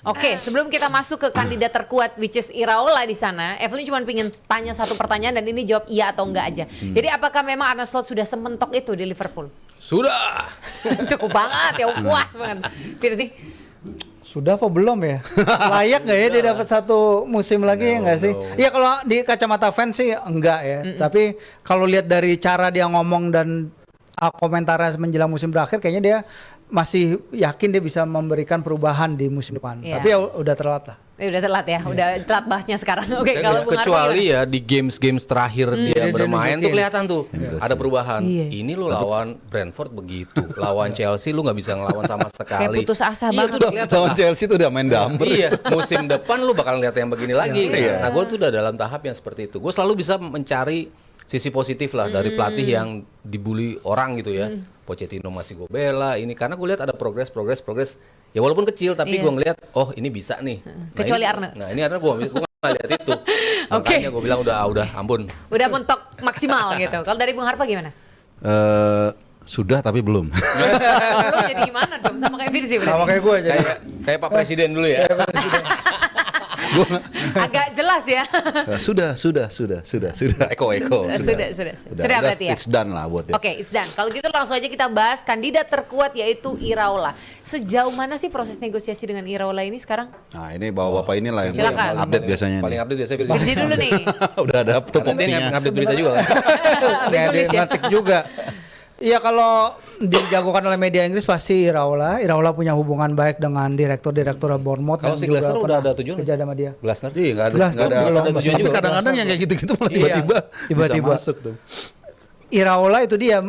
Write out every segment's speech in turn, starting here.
Oke, sebelum kita masuk ke kandidat terkuat which is Iraola di sana, Evelyn cuma pengen tanya satu pertanyaan dan ini jawab iya atau enggak aja. Jadi apakah memang Arne Slot sudah sementok itu di Liverpool? Sudah. Cukup banget ya, puas banget. Firzi? Sudah apa belum ya? Layak nggak ya dia dapat satu musim lagi ya nggak sih? Iya kalau di kacamata fans sih enggak ya. Tapi kalau lihat dari cara dia ngomong dan komentarnya menjelang musim berakhir, kayaknya dia masih yakin dia bisa memberikan perubahan di musim depan. Iya. Tapi ya udah telat lah. Udah telat ya, udah telat bahasnya sekarang. Oke, Dan kalau Bung Arfa kecuali gimana? ya di games terakhir dia Dia bermain nunjukin. tuh kelihatan tuh ada perubahan. Iya. Ini lu lawan Brentford begitu, lawan Chelsea lu nggak bisa ngelawan sama sekali. Kayak putus asa Iya, banget. tuh udah kelihatan. Lawan Chelsea tuh udah main gambar. Iya, musim depan lu bakal lihat yang begini lagi. Iya. Nah, gue tuh udah dalam tahap yang seperti itu. Gue selalu bisa mencari sisi positif lah dari pelatih yang dibully orang gitu ya. Pochettino masih gue bela ini karena gue lihat ada progres. Ya walaupun kecil tapi Iya. gue ngeliat oh ini bisa nih. Kecuali ini, Arne. Nah ini Arne gue nggak lihat itu. Oke. Makanya gue bilang udah ampun. Udah mentok maksimal gitu. Kalau dari Bung Harpa gimana? Sudah tapi belum. Lu jadi gimana dong? Sama kayak Firzi Sama berarti? kayak gue jadi. Kayak Pak Presiden dulu ya. Agak jelas ya. Sudah. Eko. Sudah berarti ya? It's done lah buat dia. Oke, it's done. Kalau gitu langsung aja kita bahas kandidat terkuat yaitu Iraola. Sejauh mana sih proses negosiasi dengan Iraola ini sekarang? Nah ini bapak-bapak inilah yang Silakan. paling update biasanya. Paling nih. update biasanya Firzi dulu nih. Udah ada Karena dia tupoksinya. ngupdate berita juga kan. Habis Nggak ada nulis yang ya. ngetik juga. Iya kalau dijagokan oleh media Inggris pasti Iraola. Iraola punya hubungan baik dengan direktur Bournemouth. Kalau dan si juga Glasner udah pernah ada tujuan? kerja sama dia. Glasner. Iya nggak ada Glasner belum. Tapi Juga. kadang-kadang yang kayak gitu-gitu malah Iya, tiba-tiba tiba-tiba. bisa masuk tuh. Iraola itu dia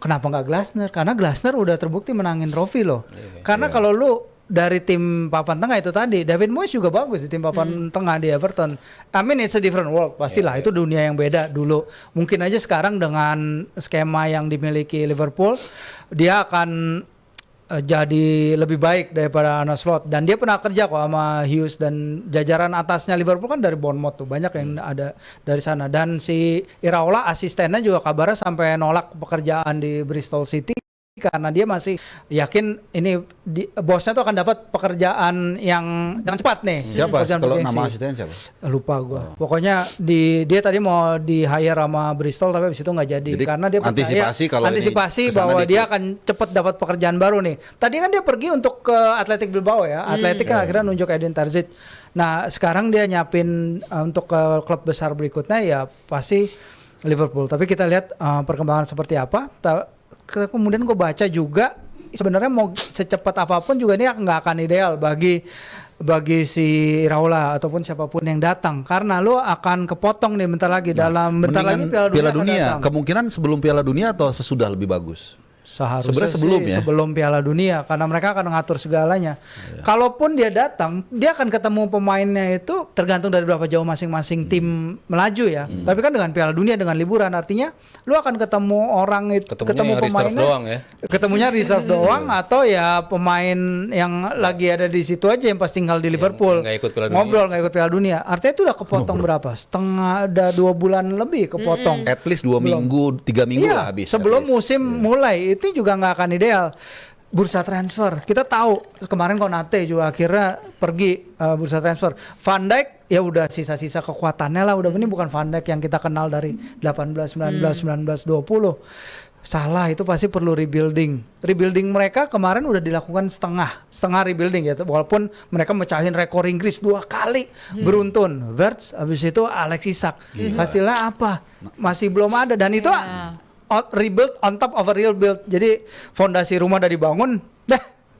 kenapa nggak Glasner? Karena Glasner udah terbukti menangin trofi loh. Karena kalau lu dari tim papan tengah itu tadi, David Moyes juga bagus di tim papan tengah di Everton. I mean it's a different world, pastilah itu dunia yang beda dulu. Mungkin aja sekarang dengan skema yang dimiliki Liverpool, dia akan jadi lebih baik daripada Arne Slot. Dan dia pernah kerja kok sama Hughes dan jajaran atasnya Liverpool kan dari Bournemouth tuh, banyak yang ada dari sana. Dan si Iraola asistennya juga kabarnya sampai nolak pekerjaan di Bristol City karena dia masih yakin ini bosnya tuh akan dapat pekerjaan yang cepat nih. Siapa? Pekerjaan Kalau bergengsi. nama asistennya siapa? Lupa gua. Pokoknya dia tadi mau di hire sama Bristol tapi habis itu nggak jadi Jadi karena dia percaya antisipasi kalau ini antisipasi kesana bahwa dikit. dia akan cepat dapat pekerjaan baru nih. Tadi kan dia pergi untuk ke Athletic Bilbao ya. Athletic kan akhirnya nunjuk Edin Terzic. Nah, sekarang dia nyiapin untuk ke klub besar berikutnya ya pasti Liverpool. Tapi kita lihat perkembangan seperti apa. Kemudian gue baca juga sebenarnya mau secepat apapun juga ini nggak akan ideal bagi si Iraola ataupun siapapun yang datang karena lo akan kepotong nih bentar lagi bentar lagi Mendingan Piala Piala akan Dunia. datang. Kemungkinan sebelum Piala Dunia atau sesudah lebih bagus. Seharusnya Sebenarnya sebelum sih ya? sebelum Piala Dunia karena mereka akan ngatur segalanya. Kalaupun dia datang, dia akan ketemu pemainnya itu tergantung dari berapa jauh masing-masing tim melaju ya. Tapi kan dengan Piala Dunia dengan liburan artinya lu akan ketemu orang itu Ketemunya yang reserve doang ya. Ketemunya reserve doang atau ya pemain yang lagi ada di situ aja yang pas tinggal di Liverpool. nggak ikut Piala Dunia. Ngobrol nggak ikut Piala Dunia. Artinya itu udah kepotong berapa? Setengah ada 2 bulan lebih kepotong. At least 2 minggu, 3 minggu Iya, lah habis. sebelum at least. musim mulai itu juga nggak akan ideal. Bursa transfer kita tahu kemarin Konate juga akhirnya pergi bursa transfer. Van Dijk ya udah sisa-sisa kekuatannya lah, udah ini bukan Van Dijk yang kita kenal dari 18, 19, 19, 20. Salah itu pasti perlu rebuilding. Rebuilding mereka kemarin udah dilakukan setengah rebuilding ya, walaupun mereka mecahin rekor Inggris 2 kali beruntun. Wirtz habis itu Alex Isak. Hasilnya apa? Masih belum ada dan itu rebuild on top of a real build. Jadi fondasi rumah udah dibangun,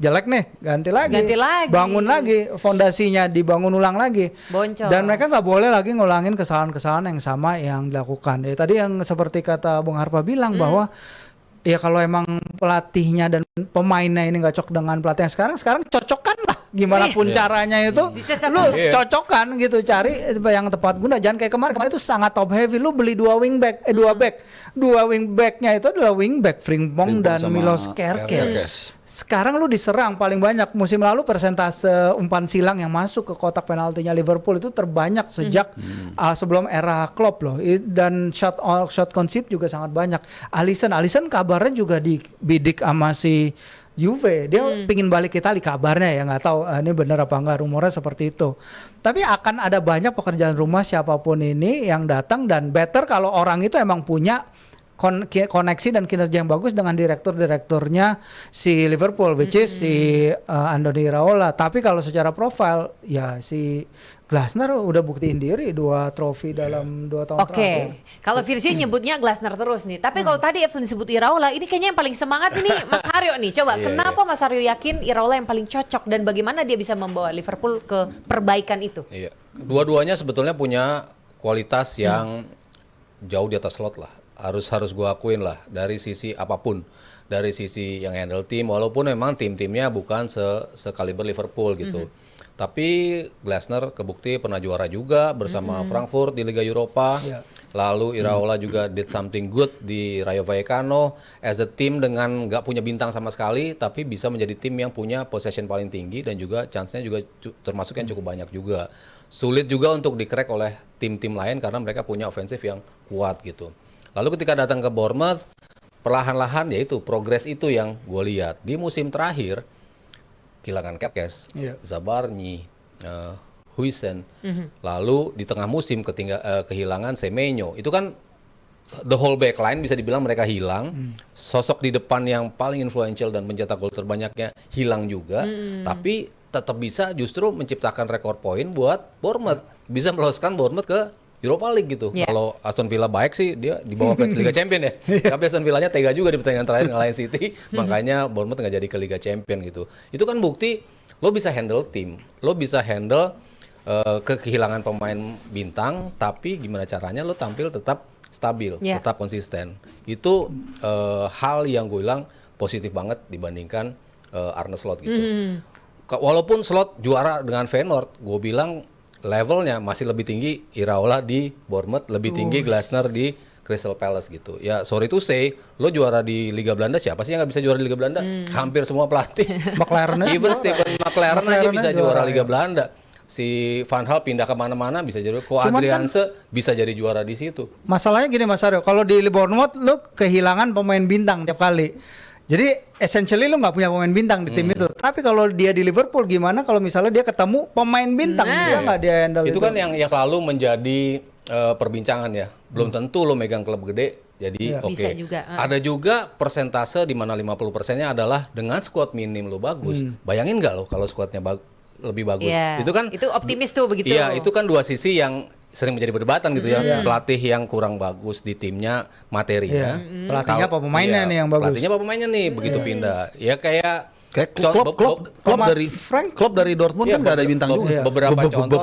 jelek nih, ganti lagi. Bangun lagi, fondasinya dibangun ulang lagi. Boncos. Dan mereka nggak boleh lagi ngulangin kesalahan-kesalahan yang sama yang dilakukan. Ya, tadi yang seperti kata Bung Harpa bilang bahwa ya kalau emang pelatihnya dan pemainnya ini nggak cocok dengan pelatih yang sekarang cocokkan lah gimana pun caranya itu Dicocokkan. lu cocokkan gitu, cari yang tepat guna. Jangan kayak kemarin itu sangat top heavy, lu beli 2 wingbacknya itu adalah wingback Frimpong dan sama Milos Kerkez. Kerkez. Sekarang lu diserang paling banyak. Musim lalu persentase umpan silang yang masuk ke kotak penaltinya Liverpool itu terbanyak sejak sebelum era Klopp loh. Dan shot concede juga sangat banyak. Alisson kabarnya juga dibidik sama si Juve. Dia pingin balik ke Italia kabarnya ya, nggak tahu ini benar apa enggak, rumornya seperti itu. Tapi akan ada banyak pekerjaan rumah siapapun ini yang datang, dan better kalau orang itu emang punya koneksi dan kinerja yang bagus dengan direkturnya si Liverpool, which is si Andoni Iraola. Tapi kalau secara profile ya si Glasner udah buktiin diri 2 trofi dalam 2 tahun terakhir. Kalau Virsi nyebutnya Glasner terus nih. Tapi kalau tadi Evelyn sebut Iraola, ini kayaknya yang paling semangat ini Mas Haryo nih. Coba kenapa Mas Haryo yakin Iraola yang paling cocok dan bagaimana dia bisa membawa Liverpool ke perbaikan itu? Iya. Dua-duanya sebetulnya punya kualitas yang jauh di atas Slot lah. Harus gua akuin lah dari sisi apapun. Dari sisi yang handle tim, walaupun memang tim-timnya bukan sekaliber Liverpool gitu. Tapi Glasner kebukti pernah juara juga bersama Frankfurt di Liga Eropa. Lalu Iraola juga did something good di Rayo Vallecano as a team dengan nggak punya bintang sama sekali, tapi bisa menjadi tim yang punya possession paling tinggi dan juga chance-nya juga termasuk yang cukup banyak juga. Sulit juga untuk di-crack oleh tim-tim lain karena mereka punya ofensif yang kuat gitu. Lalu ketika datang ke Bournemouth, perlahan-lahan yaitu progres itu yang gue lihat. Di musim terakhir, kehilangan Kepkes, Zabarnyi, Huijsen, lalu di tengah musim kehilangan Semenyo. Itu kan the whole back line bisa dibilang mereka hilang. Sosok di depan yang paling influential dan mencetak gol terbanyaknya hilang juga. Tapi tetap bisa justru menciptakan rekor poin buat Bournemouth. Bisa meloloskan Bournemouth ke Europa League gitu. Kalau Aston Villa baik sih dia dibawa ke Liga Champion ya. Tapi Aston Villanya tega juga di pertandingan terakhir ngalahin City, makanya Bournemouth nggak jadi ke Liga Champion gitu. Itu kan bukti lo bisa handle tim, lo bisa handle kehilangan pemain bintang, tapi gimana caranya lo tampil tetap stabil, tetap konsisten. Itu hal yang gue bilang positif banget dibandingkan Arne Slot gitu. Walaupun Slot juara dengan Feyenoord, gue bilang levelnya masih lebih tinggi Iraola di Bournemouth, lebih tinggi Glasner di Crystal Palace gitu. Ya sorry to say, lo juara di Liga Belanda, siapa sih yang nggak bisa juara di Liga Belanda? Hampir semua pelatih. McLaren Even Stephen McLaren aja bisa juara Liga Belanda. Si Van Gaal pindah kemana-mana bisa jadi. Adrianse bisa jadi juara di situ. Masalahnya gini Mas Aryo, kalau di Bournemouth lo kehilangan pemain bintang tiap kali. Jadi essentially lu nggak punya pemain bintang di tim itu. Tapi kalau dia di Liverpool gimana kalau misalnya dia ketemu pemain bintang, bisa nggak dia handle itu? Itu kan yang selalu menjadi perbincangan ya. Belum tentu lo megang klub gede jadi oke. Bisa juga. Ada juga persentase di mana 50%-nya adalah dengan squad minim lo bagus. Bayangin nggak lo kalau squadnya lebih bagus? Itu kan itu optimis tuh begitu. Iya, itu kan dua sisi yang sering menjadi perdebatan gitu ya. Pelatih yang kurang bagus di timnya materinya. Pelatihnya apa pemainnya nih yang bagus? Pelatihnya apa pemainnya nih begitu pindah. Ya kayak Klopp dari Dortmund kan nggak ada bintang juga. Beberapa contoh.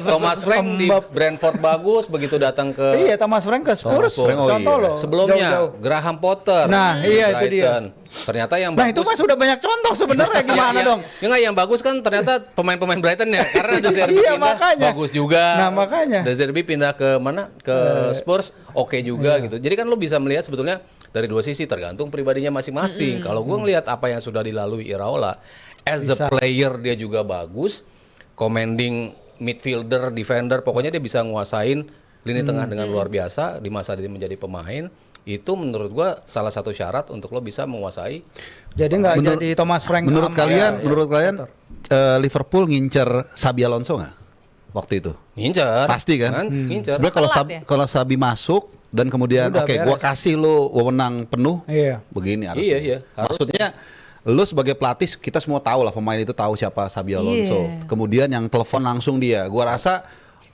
Thomas Frank di Brentford bagus, begitu datang ke Thomas Frank ke Spurs. Contoh loh. Sebelumnya Graham Potter. Nah, iya itu dia. Ternyata yang bagus. Nah, itu mas sudah banyak contoh sebenarnya gimana dong? Ya enggak, yang bagus kan ternyata pemain-pemain Brighton ya. Karena De Zerbi pindah bagus juga. Nah, makanya. De Zerbi pindah ke mana? Ke Spurs oke juga gitu. Jadi kan lo bisa melihat sebetulnya dari dua sisi tergantung pribadinya masing-masing. Kalau gue ngelihat apa yang sudah dilalui Iraola, as a player dia juga bagus, commanding midfielder, defender, pokoknya dia bisa nguasain lini tengah dengan luar biasa di masa dia menjadi pemain. Itu menurut gue salah satu syarat untuk lo bisa menguasai. Jadi nggak jadi Thomas Frank. Menurut kalian Liverpool ngincer Xabi Alonso nggak waktu itu? Ngincer. Pasti kan? Ngincer. Sebenarnya kalau Xabi masuk dan kemudian gua kasih lo wewenang penuh, begini harusnya. Iya. Maksudnya lo sebagai pelatih kita semua tahu lah, pemain itu tahu siapa Xabi Alonso. Kemudian yang telepon langsung dia. Gua rasa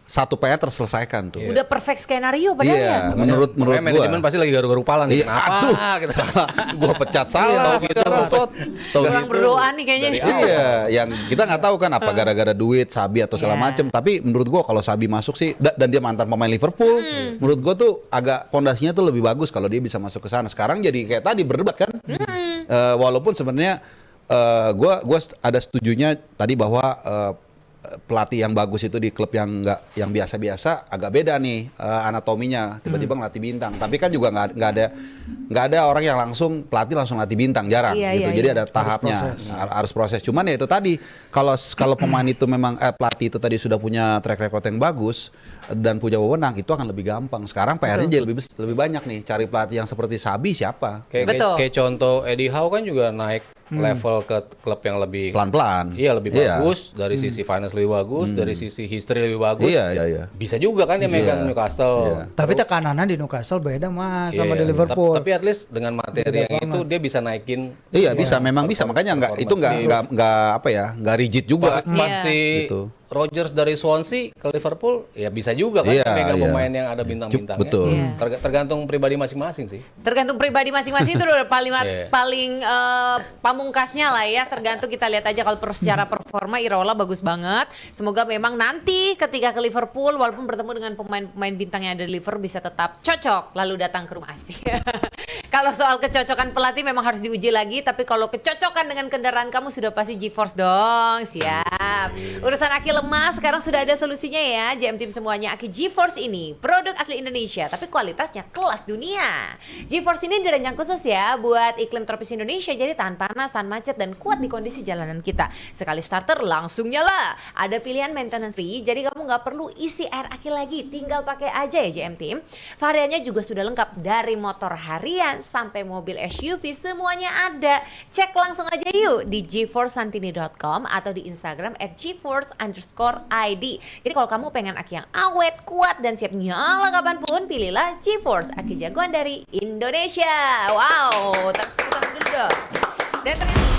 satu PR terselesaikan tuh. Udah perfect skenario padahal ya. Menurut gua. Manajemen pasti lagi garu-garu pala nih. Gua pecat salah sekarang Slot. Kurang berdoa nih kayaknya. Iya, yang kita nggak tahu kan apa gara-gara duit Xabi atau segala macem. Tapi menurut gua kalau Xabi masuk sih dan dia mantan pemain Liverpool, menurut gua tuh agak pondasinya tuh lebih bagus kalau dia bisa masuk ke sana. Sekarang jadi kayak tadi berdebat kan. Walaupun sebenarnya gua ada setujunya tadi bahwa pelatih yang bagus itu di klub yang biasa-biasa agak beda nih anatominya, tiba-tiba ngelatih bintang. Tapi kan juga nggak ada orang yang pelatih langsung latih bintang, jarang Iya, gitu. iya, Jadi iya. ada tahapnya, harus proses. Cuman ya itu tadi, kalau pemain itu memang pelatih itu tadi sudah punya track record yang bagus dan punya wewenang, itu akan lebih gampang. Sekarang PR-nya jadi lebih banyak nih, cari pelatih yang seperti Sabi siapa? Betul. Kayak contoh Eddie Howe kan juga naik level ke klub yang lebih Pelan-pelan. Iya, lebih bagus dari sisi finance lebih bagus, dari sisi history lebih bagus. Iya. Bisa juga kan dia megang Newcastle. Iya. Tapi tekanannya di Newcastle beda Mas sama Iya, di Liverpool. Tapi at least dengan materi yang itu dia bisa naikin. Iya bisa, memang bisa. Makanya nggak rigid juga. Masih Gitu. Rodgers dari Swansea ke Liverpool ya bisa juga kan Iya, megang iya. pemain yang ada bintang-bintangnya. Betul. Iya. Tergantung pribadi masing-masing sih. Tergantung pribadi masing-masing itu udah Iya. paling pamungkasnya lah ya. Tergantung kita lihat aja kalau secara performa Iraola bagus banget. Semoga memang nanti ketika ke Liverpool walaupun bertemu dengan pemain-pemain bintang yang ada di Liverpool bisa tetap cocok lalu datang ke rumah asing. Kalau soal kecocokan pelatih memang harus diuji lagi, tapi kalau kecocokan dengan kendaraan kamu sudah pasti GeForce dong. Siap. Urusan aki lemah sekarang sudah ada solusinya ya. JM Team semuanya, aki GeForce ini produk asli Indonesia tapi kualitasnya kelas dunia. GeForce ini dirancang khusus ya buat iklim tropis Indonesia, jadi tahan panas, tahan macet dan kuat di kondisi jalanan kita. Sekali starter langsung nyala. Ada pilihan maintenance free, jadi kamu nggak perlu isi air aki lagi, tinggal pakai aja ya JM Team. Variannya juga sudah lengkap dari motor harian sampai mobil SUV semuanya ada. Cek langsung aja yuk di geforcesantini.com atau di Instagram @geforce_id. Jadi kalau kamu pengen aki yang awet, kuat dan siap nyala kapanpun, pilihlah GeForce, aki jagoan dari Indonesia. Wow, tepuk tangan dulu dong. Dan ternyata